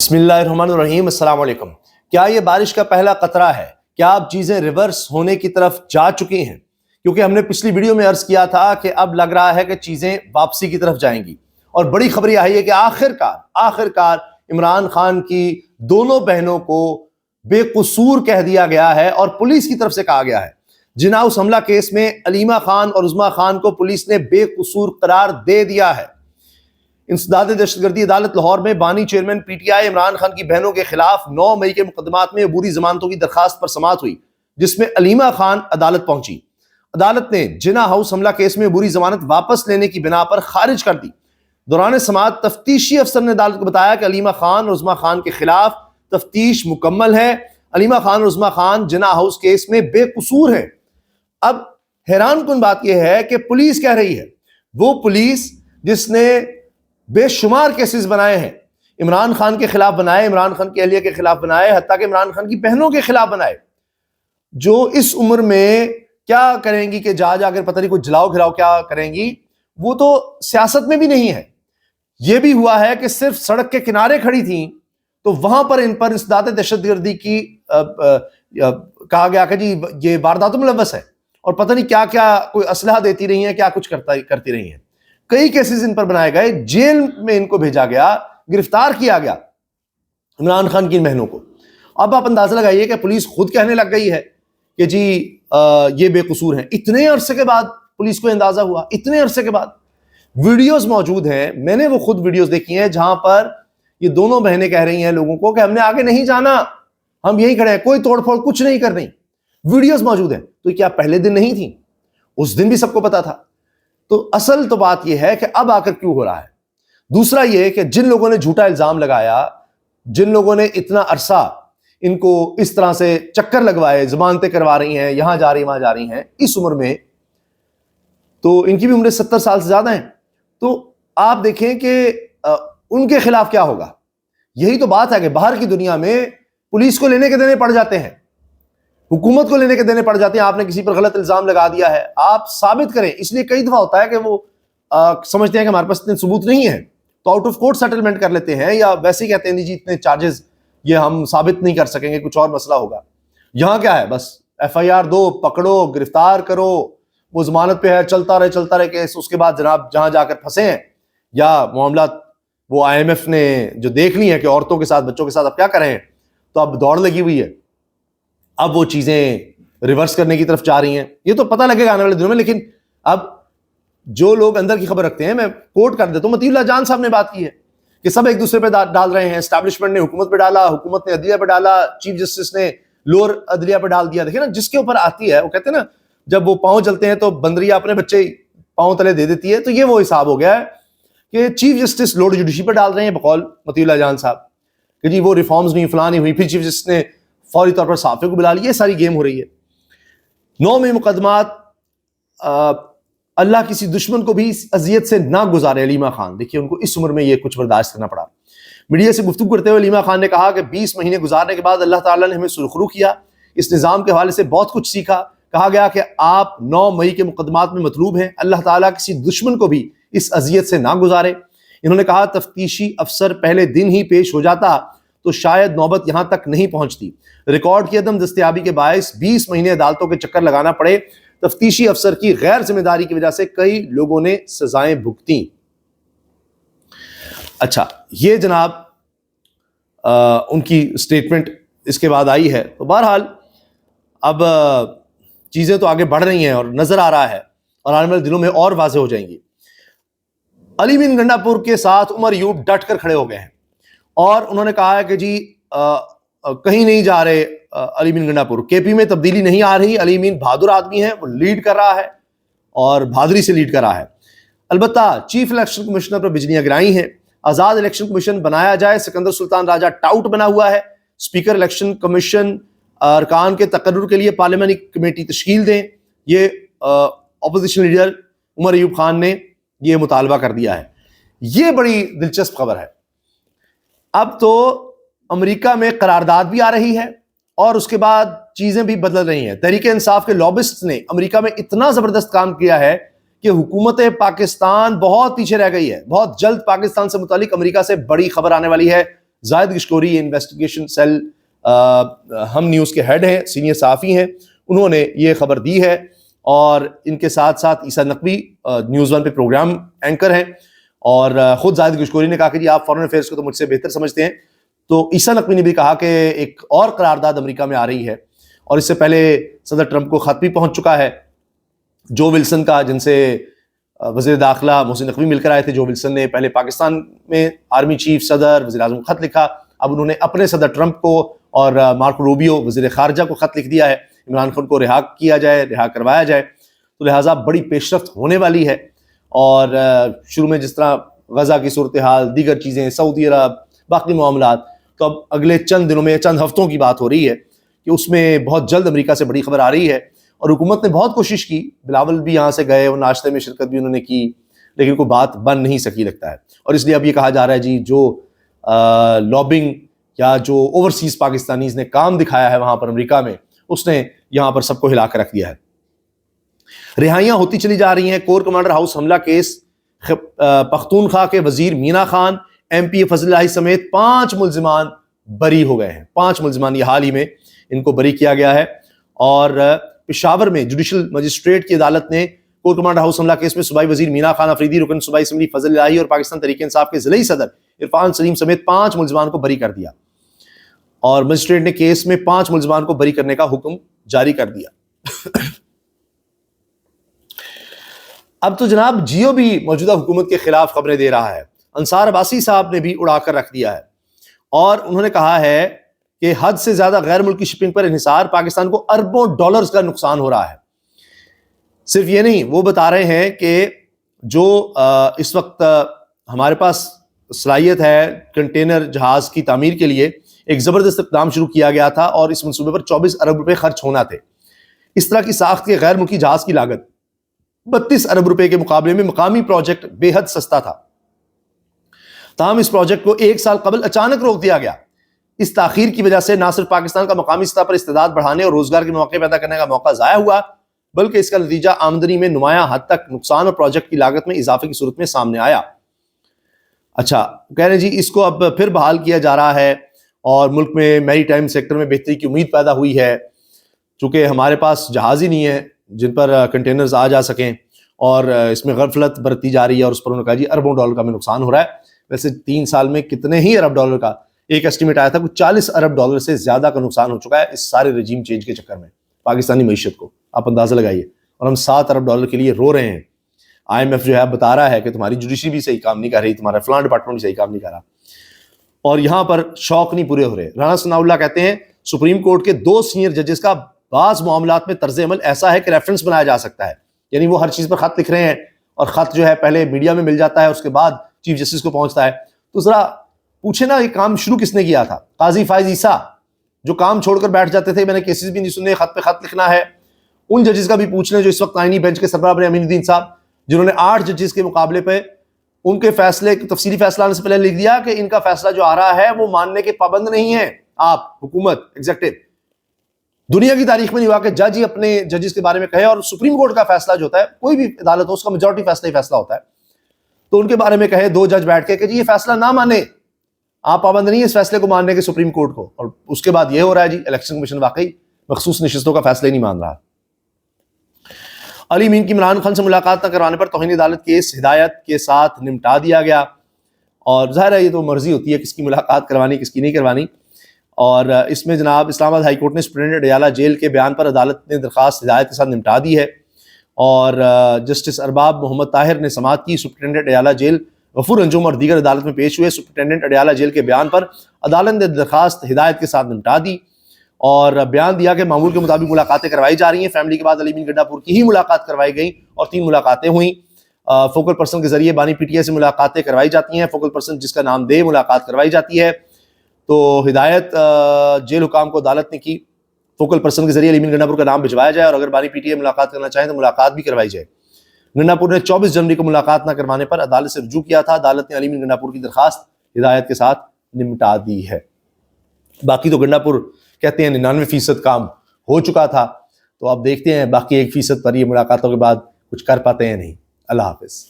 بسم اللہ الرحمن الرحیم۔ السلام علیکم۔ کیا یہ بارش کا پہلا قطرہ ہے؟ کیا اب چیزیں ریورس ہونے کی طرف جا چکی ہیں؟ کیونکہ ہم نے پچھلی ویڈیو میں عرض کیا تھا کہ اب لگ رہا ہے کہ چیزیں واپسی کی طرف جائیں گی، اور بڑی خبر یہ آئی ہے کہ آخر کار عمران خان کی دونوں بہنوں کو بے قصور کہہ دیا گیا ہے، اور پولیس کی طرف سے کہا گیا ہے۔ جناح ہاؤس حملہ کیس میں علیمہ خان اور عظمیٰ خان کو پولیس نے بے قصور قرار دے دیا ہے۔ انسداد دہشت گردی عدالت لاہور میں بانی chairman P T I Imran Khan کی بہنوں کے خلاف 9 مئی کے مقدمات میں عبوری ضمانتوں کی درخواست پر سماعت ہوئی، جس میں علیمہ خان عدالت پہنچی۔ عدالت نے جناح ہاؤس حملہ کیس میں عبوری ضمانت واپس لینے کی بنا پر خارج کر دی۔ دوران سماعت تفتیشی افسر نے عدالت کو بتایا کہ علیمہ خان اور عظمیٰ خان کے خلاف تفتیش مکمل ہے۔ علیمہ خان اور عظمیٰ خان جناح ہاؤس کیس میں بے قصور ہیں۔ اب حیران کن بات یہ ہے کہ پولیس کہہ رہی ہے، وہ پولیس جس نے بے شمار کیسز بنائے ہیں، عمران خان کے خلاف بنائے، عمران خان کی اہلیہ کے خلاف بنائے، حتیٰ کہ عمران خان کی بہنوں کے خلاف بنائے، جو اس عمر میں کیا کریں گی کہ جا کر پتہ نہیں کوئی جلاؤ گھراؤ کیا کریں گی، وہ تو سیاست میں بھی نہیں ہے۔ یہ بھی ہوا ہے کہ صرف سڑک کے کنارے کھڑی تھیں تو وہاں پر ان پر انسداد دہشت گردی کی کہا گیا کہ جی یہ واردات ملوث ہے، اور پتہ نہیں کیا کیا کوئی اسلحہ دیتی رہی ہیں، کیا کچھ کرتی رہی ہیں۔ کئی کیسز ان پر بنائے گئے، جیل میں ان کو بھیجا گیا، گرفتار کیا گیا عمران خان کی بہنوں کو۔ اب آپ اندازہ لگائیے کہ پولیس خود کہنے لگ گئی ہے کہ جی یہ بے قصور ہیں۔ اتنے عرصے کے بعد پولیس کو اندازہ ہوا، اتنے عرصے کے بعد ویڈیوز موجود ہیں، میں نے وہ خود ویڈیوز دیکھی ہیں جہاں پر یہ دونوں بہنیں کہہ رہی ہیں لوگوں کو کہ ہم نے آگے نہیں جانا، ہم یہیں کھڑے ہیں، کوئی توڑ پھوڑ کچھ نہیں کر رہی۔ ویڈیوز موجود ہیں۔ تو کیا پہلے دن نہیں تھیں؟ اس دن بھی سب کو پتا تھا۔ تو اصل تو بات یہ ہے کہ اب آ کر کیوں ہو رہا ہے۔ دوسرا یہ کہ جن لوگوں نے جھوٹا الزام لگایا، جن لوگوں نے اتنا عرصہ ان کو اس طرح سے چکر لگوائے، ضمانتیں کروا رہی ہیں، یہاں جا رہی وہاں جا رہی ہیں، اس عمر میں تو ان کی بھی عمر 70 سال سے زیادہ ہیں، تو آپ دیکھیں کہ ان کے خلاف کیا ہوگا۔ یہی تو بات ہے کہ باہر کی دنیا میں پولیس کو لینے کے دینے پڑ جاتے ہیں، حکومت کو لینے کے دینے پڑ جاتے ہیں۔ آپ نے کسی پر غلط الزام لگا دیا ہے، آپ ثابت کریں۔ اس لیے کئی دفعہ ہوتا ہے کہ وہ سمجھتے ہیں کہ ہمارے پاس اتنے ثبوت نہیں ہے تو آؤٹ آف کورٹ سیٹلمنٹ کر لیتے ہیں، یا ویسے ہی کہتے ہیں جی اتنے چارجز یہ ہم ثابت نہیں کر سکیں گے، کچھ اور مسئلہ ہوگا۔ یہاں کیا ہے، بس ایف آئی آر دو، پکڑو، گرفتار کرو، وہ ضمانت پہ ہے، چلتا رہے کیس۔ اس کے بعد جناب جہاں جا کر پھنسے ہیں یا معاملات وہ آئی ایم ایف نے جو دیکھ لی ہیں کہ عورتوں کے ساتھ بچوں کے ساتھ اب کیا کریں، تو اب دوڑ لگی ہوئی ہے، اب وہ چیزیں ریورس کرنے کی طرف جا رہی ہیں۔ یہ تو پتہ لگے گا آنے والے دنوں میں، لیکن اب جو لوگ اندر کی خبر رکھتے ہیں، میں کوٹ کر دیتا ہوں، مطیع اللہ جان صاحب نے بات کی ہے کہ سب ایک دوسرے پہ ڈال رہے ہیں۔ اسٹیبلشمنٹ نے حکومت پہ ڈالا، حکومت نے عدلیہ پہ ڈالا، چیف جسٹس نے لوور عدلیہ پہ ڈال دیا۔ دیکھیں نا، جس کے اوپر آتی ہے، وہ کہتے ہیں نا جب وہ پاؤں چلتے ہیں تو بندریا اپنے بچے پاؤں تلے دے دیتی ہے، تو یہ وہ حساب ہو گیا ہے کہ چیف جسٹس لوڈ جوڈیشری پہ ڈال رہے ہیں بقول مطیع اللہ جان صاحب کہ جی وہ ریفارمز نہیں، فلاں نہیں ہوئی، پھر چیف جسٹس نے فوری طور پر صحافیوں کو بلا لیا۔ یہ ساری گیم ہو رہی ہے۔ 9 میں مقدمات، اللہ کسی دشمن کو بھی اس اذیت سے نہ گزارے۔ علیمہ خان دیکھیے، ان کو اس عمر میں یہ کچھ برداشت کرنا پڑا۔ میڈیا سے گفتگو کرتے ہوئے علیمہ خان نے کہا کہ 20 مہینے گزارنے کے بعد اللہ تعالیٰ نے ہمیں سرخرو کیا، اس نظام کے حوالے سے بہت کچھ سیکھا۔ کہا گیا کہ آپ 9 مئی کے مقدمات میں مطلوب ہیں، اللہ تعالیٰ کسی دشمن کو بھی اس اذیت سے نہ گزارے۔ انہوں نے کہا تفتیشی افسر پہلے دن ہی پیش ہو جاتا تو شاید نوبت یہاں تک نہیں پہنچتی۔ ریکارڈ کی عدم دستیابی کے باعث 20 مہینے عدالتوں کے چکر لگانا پڑے۔ تفتیشی افسر کی غیر ذمہ داری کی وجہ سے کئی لوگوں نے سزائیں بھگتیں۔ اچھا، یہ جناب ان کی سٹیٹمنٹ اس کے بعد آئی ہے۔ تو بہرحال اب چیزیں تو آگے بڑھ رہی ہیں اور نظر آ رہا ہے، اور آنے والے دنوں میں اور واضح ہو جائیں گی۔ علی بن گنڈا پور کے ساتھ عمر ایوب ڈٹ کر کھڑے ہو گئے ہیں، اور انہوں نے کہا ہے کہ جی کہیں نہیں جا رہے علی بن گنڈا پور، کے پی میں تبدیلی نہیں آ رہی۔ علی بن بہادر آدمی ہے، وہ لیڈ کر رہا ہے اور بہادری سے لیڈ کر رہا ہے۔ البتہ چیف الیکشن کمشنر پر بجلیاں گرائی ہیں، آزاد الیکشن کمیشن بنایا جائے۔ سکندر سلطان راجہ ٹاؤٹ بنا ہوا ہے، اسپیکر الیکشن کمیشن ارکان کے تقرر کے لیے پارلیمانی کمیٹی تشکیل دیں۔ یہ اپوزیشن لیڈر عمر ایوب خان نے یہ مطالبہ کر دیا ہے۔ یہ بڑی دلچسپ خبر ہے۔ اب تو امریکہ میں قرارداد بھی آ رہی ہے، اور اس کے بعد چیزیں بھی بدل رہی ہیں۔ تحریک انصاف کے لابسٹ نے امریکہ میں اتنا زبردست کام کیا ہے کہ حکومت پاکستان بہت پیچھے رہ گئی ہے۔ بہت جلد پاکستان سے متعلق امریکہ سے بڑی خبر آنے والی ہے۔ زاہد گشکوری انویسٹیگیشن سیل ہم نیوز کے ہیڈ ہیں، سینئر صحافی ہیں، انہوں نے یہ خبر دی ہے، اور ان کے ساتھ ساتھ عیسیٰ نقوی نیوز ون پہ پروگرام اینکر ہیں، اور خود زاہد گشکوری نے کہا کہ جی آپ فارن افیئرس کو تو مجھ سے بہتر سمجھتے ہیں، تو عیسیٰ نقوی نے بھی کہا کہ ایک اور قرارداد امریکہ میں آ رہی ہے، اور اس سے پہلے صدر ٹرمپ کو خط بھی پہنچ چکا ہے جو ولسن کا، جن سے وزیر داخلہ محسن نقوی مل کر آئے تھے۔ جو ولسن نے پہلے پاکستان میں آرمی چیف، صدر، وزیر اعظم کو خط لکھا، اب انہوں نے اپنے صدر ٹرمپ کو اور مارکو روبیو وزیر خارجہ کو خط لکھ دیا ہے، عمران خان کو رہا کیا جائے، رہا کروایا جائے، تو لہٰذا بڑی پیش رفت ہونے والی ہے۔ اور شروع میں جس طرح غزہ کی صورتحال، دیگر چیزیں، سعودی عرب، باقی معاملات، تو اب اگلے چند دنوں میں، چند ہفتوں کی بات ہو رہی ہے کہ اس میں بہت جلد امریکہ سے بڑی خبر آ رہی ہے، اور حکومت نے بہت کوشش کی، بلاول بھی یہاں سے گئے اور ناشتے میں شرکت بھی انہوں نے کی، لیکن کوئی بات بن نہیں سکی لگتا ہے، اور اس لیے اب یہ کہا جا رہا ہے جی جو لابنگ یا جو اوورسیز پاکستانیز نے کام دکھایا ہے وہاں پر امریکہ میں، اس نے یہاں پر سب کو ہلا کر رکھ دیا ہے۔ رہائیاں ہوتی چلی جا رہی ہیں۔ کور کمانڈر ہاؤس حملہ کیس، پختونخوا کے وزیر مینا خان، ایم پی فضل الہی سمیت 5 ملزمان بری ہو گئے ہیں۔ 5 ملزمان یہ حال ہی میں ان کو بری کیا گیا ہے، اور پشاور میں جوڈیشل مجسٹریٹ کی عدالت نے کور کمانڈر ہاؤس حملہ کیس میں صوبائی وزیر مینا خان، افریدی رکن صوبائی اسمبلی فضل الہی اور پاکستان تحریک انصاف کے ضلعی صدر عرفان سلیم سمیت 5 ملزمان کو بری کر دیا، اور مجسٹریٹ نے کیس میں 5 ملزمان کو بری کرنے کا حکم جاری کر دیا۔ اب تو جناب جیو بھی موجودہ حکومت کے خلاف خبریں دے رہا ہے۔ انصار عباسی صاحب نے بھی اڑا کر رکھ دیا ہے، اور انہوں نے کہا ہے کہ حد سے زیادہ غیر ملکی شپنگ پر انحصار، پاکستان کو اربوں ڈالرز کا نقصان ہو رہا ہے۔ صرف یہ نہیں، وہ بتا رہے ہیں کہ جو اس وقت ہمارے پاس صلاحیت ہے کنٹینر جہاز کی تعمیر کے لیے، ایک زبردست اقدام شروع کیا گیا تھا، اور اس منصوبے پر 24 ارب روپے خرچ ہونا تھے۔ اس طرح کی ساخت کے غیر ملکی جہاز کی لاگت 32 ارب روپے کے مقابلے میں مقامی پروجیکٹ بے حد سستا تھا، تاہم اس پروجیکٹ کو 1 سال قبل اچانک روک دیا گیا۔ اس تاخیر کی وجہ سے نہ صرف پاکستان کا مقامی سطح پر استعداد بڑھانے اور روزگار کے مواقع پیدا کرنے کا موقع ضائع ہوا، بلکہ اس کا نتیجہ آمدنی میں نمایاں حد تک نقصان اور پروجیکٹ کی لاگت میں اضافے کی صورت میں سامنے آیا۔ اچھا، کہہ رہے ہیں جی اس کو اب پھر بحال کیا جا رہا ہے، اور ملک میں میری ٹائم سیکٹر میں بہتری کی امید پیدا ہوئی ہے، چونکہ ہمارے پاس جہاز ہی نہیں ہے جن پر کنٹینرز آ جا سکیں، اور اس میں غفلت برتی جا رہی ہے، اور اس پر انہوں نے کہا جی اربوں ڈالر کا میں نقصان ہو رہا ہے۔ ویسے 3 سال میں کتنے ہی ارب ڈالر کا، ایک ایسٹیمیٹ آیا تھا کچھ 40 ارب ڈالر سے زیادہ کا نقصان ہو چکا ہے اس سارے رجیم چینج کے چکر میں پاکستانی معیشت کو، آپ اندازہ لگائیے، اور ہم 7 ارب ڈالر کے لیے رو رہے ہیں۔ آئی ایم ایف جو ہے بتا رہا ہے کہ تمہاری جوڈیشری بھی صحیح کام نہیں کر رہی، تمہارا فلاں ڈپارٹمنٹ بھی صحیح کام نہیں کر رہا، اور یہاں پر شوق نہیں پورے ہو رہے۔ رانا ثناء اللہ کہتے ہیں سپریم کورٹ کے 2 سینئر ججز کا بعض معاملات میں طرز عمل ایسا ہے کہ ریفرنس بنایا جا سکتا ہے، یعنی وہ ہر چیز پر خط لکھ رہے ہیں، اور خط جو ہے پہلے میڈیا میں مل جاتا ہے، اس کے بعد چیف جسٹس کو پہنچتا ہے، تو ذرا پوچھے نا یہ کام شروع کس نے کیا تھا؟ قاضی فائز عیسیٰ جو کام چھوڑ کر بیٹھ جاتے تھے، میں نے کیسز بھی نہیں سنے، خط پہ خط لکھنا ہے، ان ججز کا بھی پوچھ لیں جو اس وقت آئینی بینچ کے سربراہ بنے امین الدین صاحب، جنہوں نے 8 ججز کے مقابلے پہ ان کے فیصلے تفصیلی فیصلہ آنے سے پہلے لکھ دیا کہ ان کا فیصلہ جو آ رہا ہے وہ ماننے کے پابند نہیں ہے آپ حکومت ایگزیکٹو۔ دنیا کی تاریخ میں نہیں ہوا کہ جج ہی اپنے ججز کے بارے میں کہے، اور سپریم کورٹ کا فیصلہ جو ہوتا ہے، کوئی بھی عدالت ہو اس کا میجورٹی فیصلہ ہی فیصلہ ہوتا ہے، تو ان کے بارے میں کہے 2 جج بیٹھ کے کہ جی یہ فیصلہ نہ مانے، آپ پابند نہیں ہے اس فیصلے کو ماننے کے سپریم کورٹ کو، اور اس کے بعد یہ ہو رہا ہے جی الیکشن کمیشن واقعی مخصوص نشستوں کا فیصلہ ہی نہیں مان رہا۔ علی مین کی عمران خان سے ملاقات نہ کروانے پر توہین عدالت کیس ہدایت کے ساتھ نمٹا دیا گیا، اور ظاہر ہے یہ تو مرضی ہوتی ہے کس کی ملاقات کروانی کس کی نہیں کروانی، اور اس میں جناب اسلام آباد ہائی کورٹ نے سپرنٹنڈنٹ اڈیالہ جیل کے بیان پر عدالت نے درخواست ہدایت کے ساتھ نمٹا دی ہے، اور جسٹس ارباب محمد طاہر نے سماعت کی۔ سپرنٹنڈنٹ اڈیالہ جیل غفور انجم اور دیگر عدالت میں پیش ہوئے۔ سپرنٹنڈنٹ اڈیالہ جیل کے بیان پر عدالت نے درخواست ہدایت کے ساتھ نمٹا دی، اور بیان دیا کہ معمول کے مطابق ملاقاتیں کروائی جا رہی ہیں۔ فیملی کے بعد علی مین گڈا پور کی ہی ملاقات کروائی گئی، اور 3 ملاقاتیں ہوئیں۔ فوکل پرسن کے ذریعے بانی پی ٹی آئی سے ملاقاتیں کروائی جاتی ہیں، فوکل پرسن جس کا نام دے ملاقات کروائی جاتی ہے۔ تو ہدایت جیل حکام کو عدالت نے کی فوکل پرسن کے ذریعے علی مین گڈا پور کا نام بھجوایا جائے، اور اگر بانی پی ٹی آئی ملاقات کرنا چاہیں تو ملاقات بھی کروائی جائے۔ گنڈا پور نے 24 جنوری کو ملاقات نہ کروانے پر عدالت سے رجوع کیا تھا، عدالت نے علی مین گنڈا پور کی درخواست ہدایت کے ساتھ نمٹا دی ہے۔ باقی تو گنڈا پور کہتے ہیں 99% کام ہو چکا تھا، تو اب دیکھتے ہیں باقی 1% پر یہ ملاقاتوں کے بعد کچھ کر پاتے ہیں نہیں۔ اللہ حافظ۔